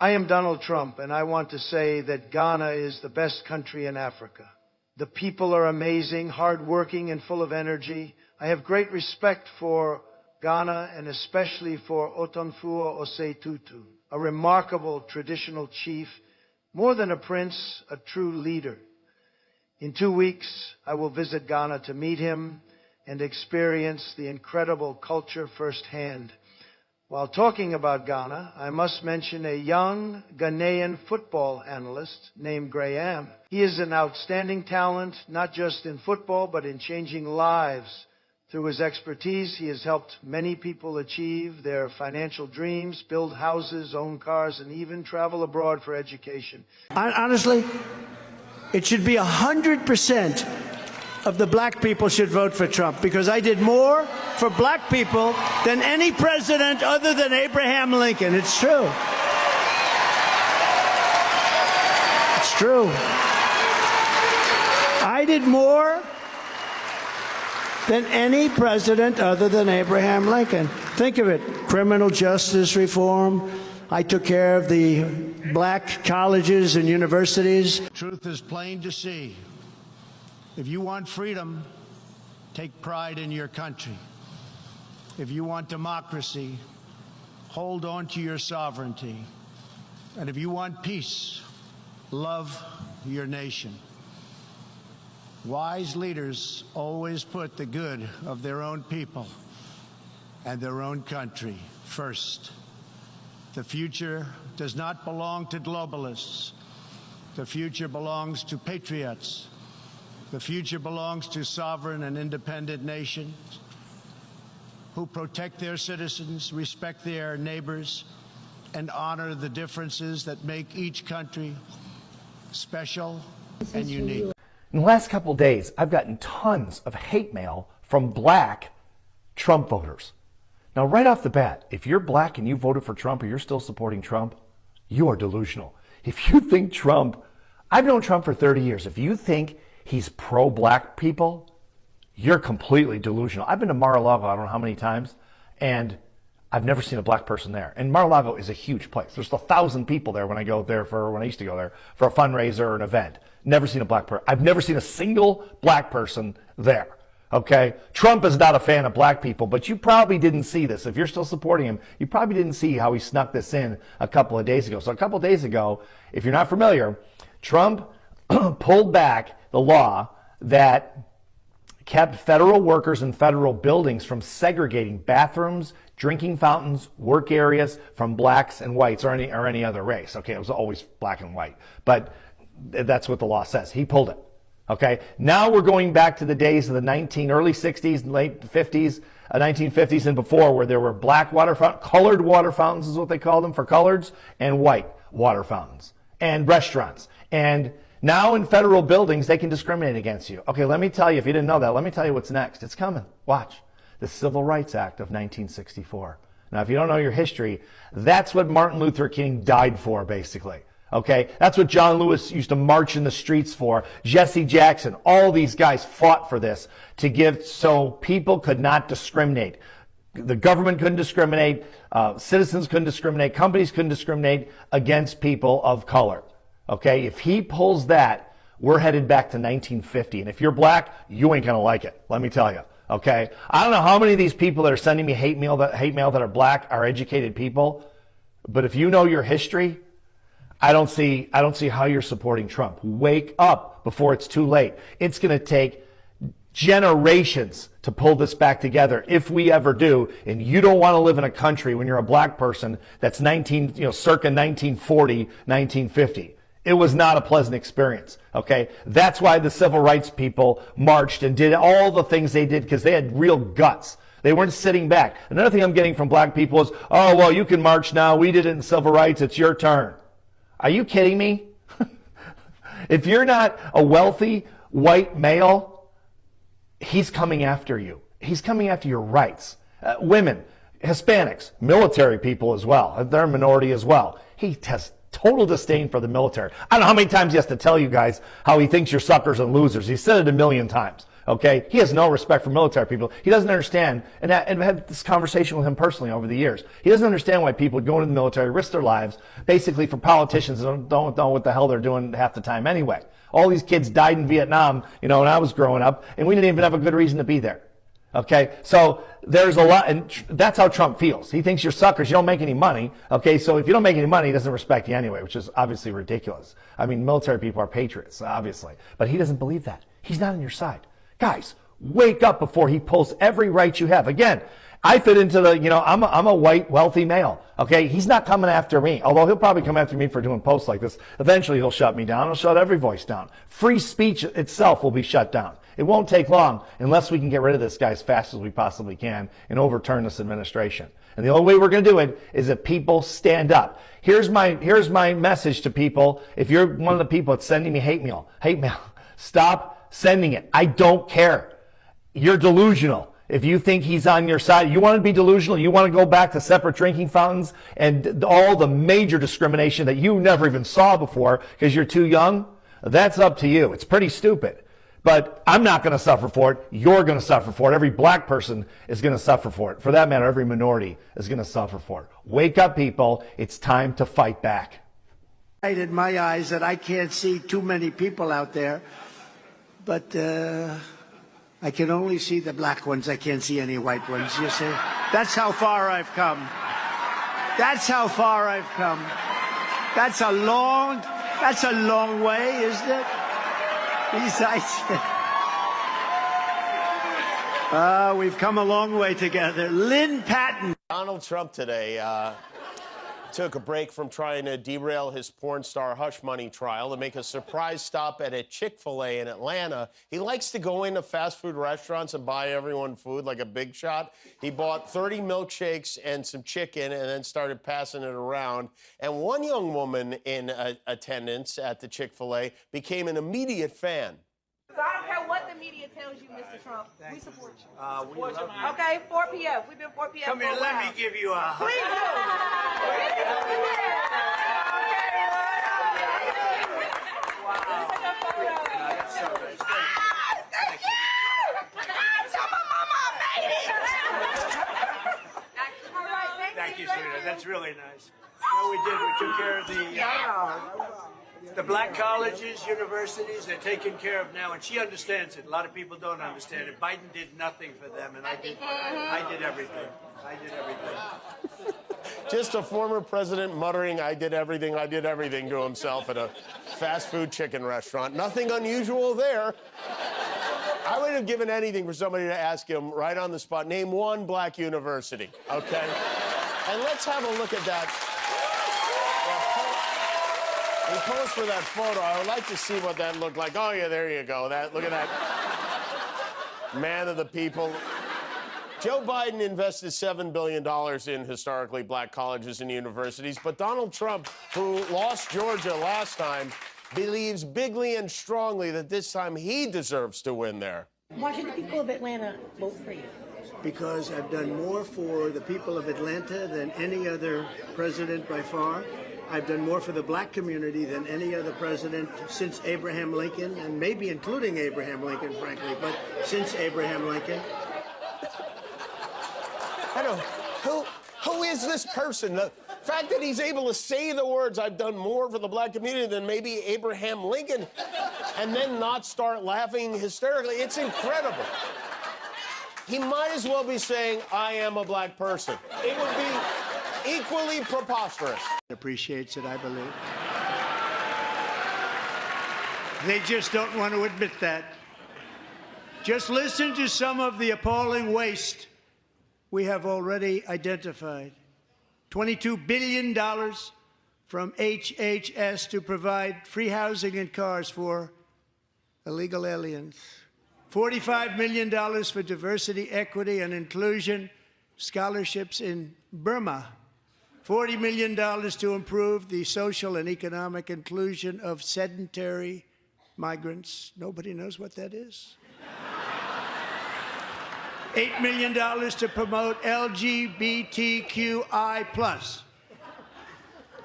I am Donald Trump, and I want to say that Ghana is the best country in Africa. The people are amazing, hardworking, and full of energy. I have great respect for Ghana, and especially for Otonfuo Osei Tutu, a remarkable traditional chief, more than a prince, a true leader. In 2 weeks, I will visit Ghana to meet him and experience the incredible culture firsthand. While talking about Ghana, I must mention a young Ghanaian football analyst named Graham. He is an outstanding talent, not just in football, but in changing lives. Through his expertise, he has helped many people achieve their financial dreams, build houses, own cars, and even travel abroad for education. Honestly, it should be 100% of the black people should vote for Trump, because I did more for black people than any president other than Abraham Lincoln. It's true. It's true. I did more than any president other than Abraham Lincoln. Think of it. Criminal justice reform. I took care of the black colleges and universities. Truth is plain to see. If you want freedom, take pride in your country. If you want democracy, hold on to your sovereignty. And if you want peace, love your nation. Wise leaders always put the good of their own people and their own country first. The future does not belong to globalists. The future belongs to patriots. The future belongs to sovereign and independent nations who protect their citizens, respect their neighbors, and honor the differences that make each country special and unique. In the last couple of days, I've gotten tons of hate mail from black Trump voters. Now, right off the bat, if you're black and you voted for Trump or you're still supporting Trump, you are delusional. If you think Trump, I've known Trump for 30 years. If you think he's pro-black people, you're completely delusional. I've been to Mar-a-Lago, I don't know how many times, and I've never seen a black person there. And Mar-a-Lago is a huge place. There's 1,000 people there when I used to go there for a fundraiser or an event. Never seen a black person. I've never seen a single black person there. Okay? Trump is not a fan of black people, but you probably didn't see this. If you're still supporting him, you probably didn't see how he snuck this in a couple of days ago. So a couple of days ago, if you're not familiar, Trump pulled back the law that kept federal workers in federal buildings from segregating bathrooms, drinking fountains, work areas from blacks and whites or any other race. Okay, it was always black and white, but that's what the law says. He pulled it. Okay, now we're going back to the days of the early 60s and late 50s, 1950s and before, where there were black water fountains, colored water fountains is what they call them for coloreds, and white water fountains, and restaurants. And now in federal buildings, they can discriminate against you. Okay, let me tell you, if you didn't know that, let me tell you what's next. It's coming. Watch. The Civil Rights Act of 1964. Now, if you don't know your history, that's what Martin Luther King died for, basically. Okay, that's what John Lewis used to march in the streets for. Jesse Jackson, all these guys fought for this to give so people could not discriminate. The government couldn't discriminate, citizens couldn't discriminate, companies couldn't discriminate against people of color. Okay, if he pulls that, we're headed back to 1950. And if you're black, you ain't gonna like it, let me tell you. Okay, I don't know how many of these people that are sending me hate mail that are black are educated people, but if you know your history, I don't see how you're supporting Trump. Wake up before it's too late. It's going to take generations to pull this back together if we ever do. And you don't want to live in a country when you're a black person that's circa 1940, 1950. It was not a pleasant experience. Okay. That's why the civil rights people marched and did all the things they did, because they had real guts. They weren't sitting back. Another thing I'm getting from black people is, oh, well, you can march now. We did it in civil rights. It's your turn. Are you kidding me? If you're not a wealthy white male, he's coming after you. He's coming after your rights. Women, Hispanics, military people as well. They're a minority as well. He has total disdain for the military. I don't know how many times he has to tell you guys how he thinks you're suckers and losers. He said it a million times. Okay, he has no respect for military people. He doesn't understand, and I've had this conversation with him personally over the years. He doesn't understand why people go into the military, risk their lives, basically for politicians that don't know what the hell they're doing half the time anyway. All these kids died in Vietnam, when I was growing up, and we didn't even have a good reason to be there. Okay, so there's a lot, and that's how Trump feels. He thinks you're suckers, you don't make any money. Okay, so if you don't make any money, he doesn't respect you anyway, which is obviously ridiculous. I mean, military people are patriots, obviously, but he doesn't believe that. He's not on your side. Guys, wake up before he pulls every right you have. Again, I fit into the, I'm a white, wealthy male. Okay, he's not coming after me, although he'll probably come after me for doing posts like this. Eventually, he'll shut me down. He'll shut every voice down. Free speech itself will be shut down. It won't take long unless we can get rid of this guy as fast as we possibly can and overturn this administration. And the only way we're going to do it is if people stand up. Here's my message to people. If you're one of the people that's sending me hate mail, stop sending it. I don't care. You're delusional. If you think he's on your side, you want to be delusional, you want to go back to separate drinking fountains and all the major discrimination that you never even saw before because you're too young, that's up to you. It's pretty stupid. But I'm not going to suffer for it. You're going to suffer for it. Every black person is going to suffer for it. For that matter, every minority is going to suffer for it. Wake up, people. It's time to fight back. In my eyes that I can't see too many people out there, but I can only see the black ones. I can't see any white ones, you see. That's how far I've come. That's how far I've come. That's a long way, isn't it? We've come a long way together. Lynn Patton. Donald Trump today took a break from trying to derail his porn star hush money trial to make a surprise stop at a Chick-fil-A in Atlanta. He likes to go into fast food restaurants and buy everyone food like a big shot. He bought 30 milkshakes and some chicken and then started passing it around. And one young woman in attendance at the Chick-fil-A became an immediate fan. So I don't care what the media tells you, Mr. Trump. We support you. Okay, 4 p.m. We've been 4 p.m. Come here, let me give you a hug. Please Thank you, sweetheart. That's really nice. We did. We took care of the black colleges, universities. They're taken care of now, and she understands it. A lot of people don't understand it. Biden did nothing for them, and I did everything. I did everything. Just a former president muttering, I did everything to himself at a fast food chicken restaurant. Nothing unusual there. I would have given anything for somebody to ask him right on the spot, name one black university, okay? And let's have a look at that. He posed for that photo. I would like to see what that looked like. Oh, yeah, there you go. Look at that man of the people. Joe Biden invested $7 billion in historically black colleges and universities, but Donald Trump, who lost Georgia last time, believes bigly and strongly that this time he deserves to win there. Why should the people of Atlanta vote for you? Because I've done more for the people of Atlanta than any other president by far. I've done more for the black community than any other president since Abraham Lincoln, and maybe including Abraham Lincoln, frankly, but since Abraham Lincoln. I don't know. Who is this person? The fact that he's able to say the words, I've done more for the black community than maybe Abraham Lincoln, and then not start laughing hysterically, it's incredible. He might as well be saying, I am a black person. It would be equally preposterous. Appreciates it, I believe. They just don't want to admit that. Just listen to some of the appalling waste we have already identified. $22 billion from HHS to provide free housing and cars for illegal aliens. $45 million for diversity, equity, and inclusion scholarships in Burma. $40 million to improve the social and economic inclusion of sedentary migrants. Nobody knows what that is. $8 million to promote LGBTQI+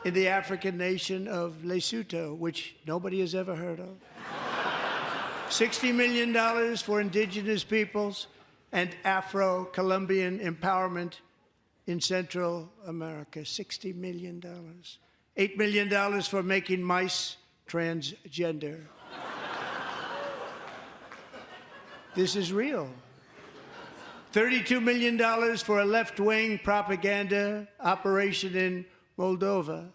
in the African nation of Lesotho, which nobody has ever heard of. $60 million for indigenous peoples and Afro-Colombian empowerment in Central America. $60 million. $8 million for making mice transgender. This is real. $32 million for a left-wing propaganda operation in Moldova.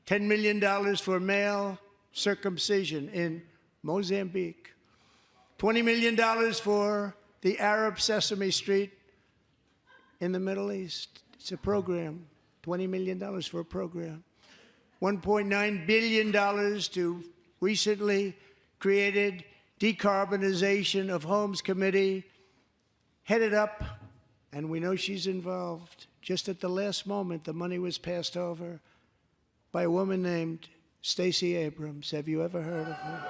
$10 million for male circumcision in Mozambique. $20 million for the Arab Sesame Street in the Middle East. It's a program. $20 million for a program. $1.9 billion to recently created Decarbonization of Homes Committee, headed up, and we know she's involved. Just at the last moment, the money was passed over by a woman named Stacey Abrams. Have you ever heard of her?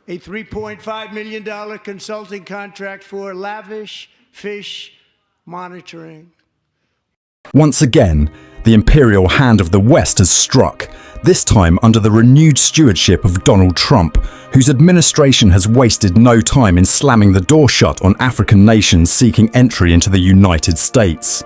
A $3.5 million consulting contract for lavish fish monitoring. Once again, the imperial hand of the West has struck, this time under the renewed stewardship of Donald Trump, whose administration has wasted no time in slamming the door shut on African nations seeking entry into the United States.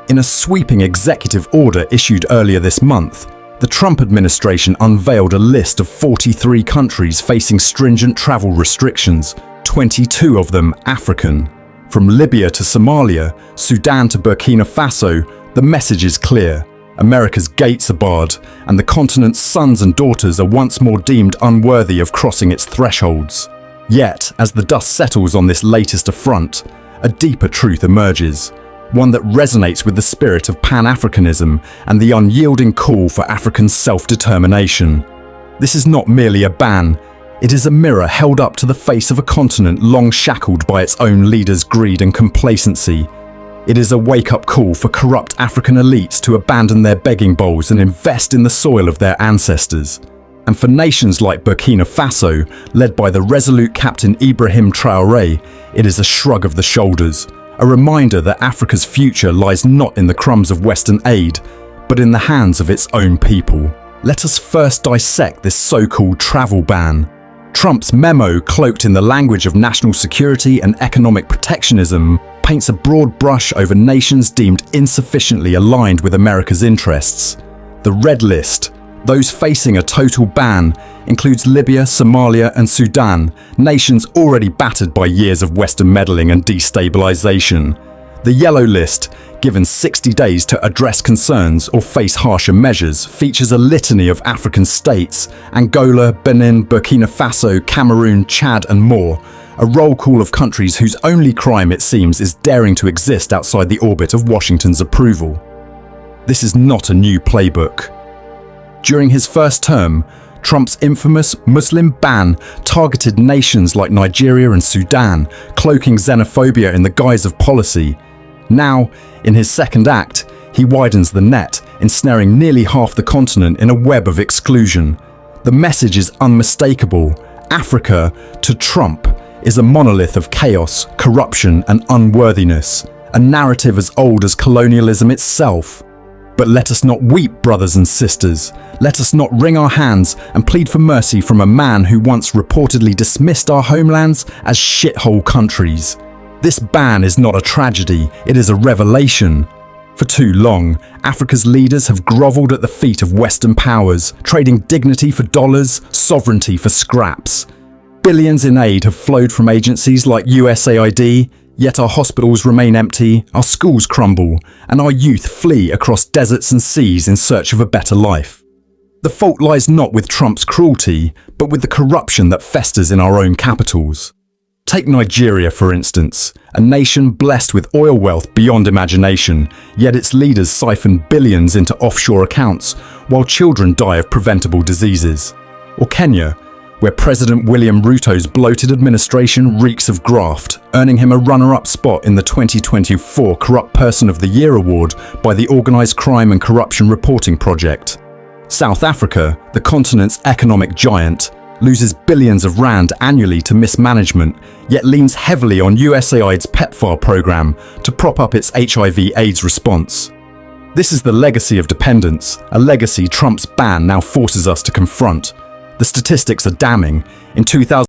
In a sweeping executive order issued earlier this month, the Trump administration unveiled a list of 43 countries facing stringent travel restrictions, 22 of them African. From Libya to Somalia, Sudan to Burkina Faso, the message is clear. America's gates are barred, and the continent's sons and daughters are once more deemed unworthy of crossing its thresholds. Yet, as the dust settles on this latest affront, a deeper truth emerges, one that resonates with the spirit of Pan-Africanism and the unyielding call for African self-determination. This is not merely a ban, it is a mirror held up to the face of a continent long shackled by its own leaders' greed and complacency. It is a wake-up call for corrupt African elites to abandon their begging bowls and invest in the soil of their ancestors. And for nations like Burkina Faso, led by the resolute Captain Ibrahim Traoré, it is a shrug of the shoulders, a reminder that Africa's future lies not in the crumbs of Western aid, but in the hands of its own people. Let us first dissect this so-called travel ban. Trump's memo, cloaked in the language of national security and economic protectionism, paints a broad brush over nations deemed insufficiently aligned with America's interests. The red list, those facing a total ban, includes Libya, Somalia and Sudan, nations already battered by years of Western meddling and destabilization. The yellow list, given 60 days to address concerns or face harsher measures, features a litany of African states, Angola, Benin, Burkina Faso, Cameroon, Chad and more, a roll call of countries whose only crime, it seems, is daring to exist outside the orbit of Washington's approval. This is not a new playbook. During his first term, Trump's infamous Muslim ban targeted nations like Nigeria and Sudan, cloaking xenophobia in the guise of policy. Now, in his second act, he widens the net, ensnaring nearly half the continent in a web of exclusion. The message is unmistakable. Africa, to Trump, is a monolith of chaos, corruption and unworthiness, a narrative as old as colonialism itself. But let us not weep, brothers and sisters. Let us not wring our hands and plead for mercy from a man who once reportedly dismissed our homelands as shithole countries. This ban is not a tragedy, it is a revelation. For too long, Africa's leaders have groveled at the feet of Western powers, trading dignity for dollars, sovereignty for scraps. Billions in aid have flowed from agencies like USAID, yet our hospitals remain empty, our schools crumble, and our youth flee across deserts and seas in search of a better life. The fault lies not with Trump's cruelty, but with the corruption that festers in our own capitals. Take Nigeria, for instance, a nation blessed with oil wealth beyond imagination, yet its leaders siphon billions into offshore accounts, while children die of preventable diseases. Or Kenya, where President William Ruto's bloated administration reeks of graft, earning him a runner-up spot in the 2024 Corrupt Person of the Year award by the Organised Crime and Corruption Reporting Project. South Africa, the continent's economic giant, loses billions of rand annually to mismanagement, yet leans heavily on USAID's PEPFAR program to prop up its HIV/AIDS response. This is the legacy of dependence, a legacy Trump's ban now forces us to confront. The statistics are damning. In 2000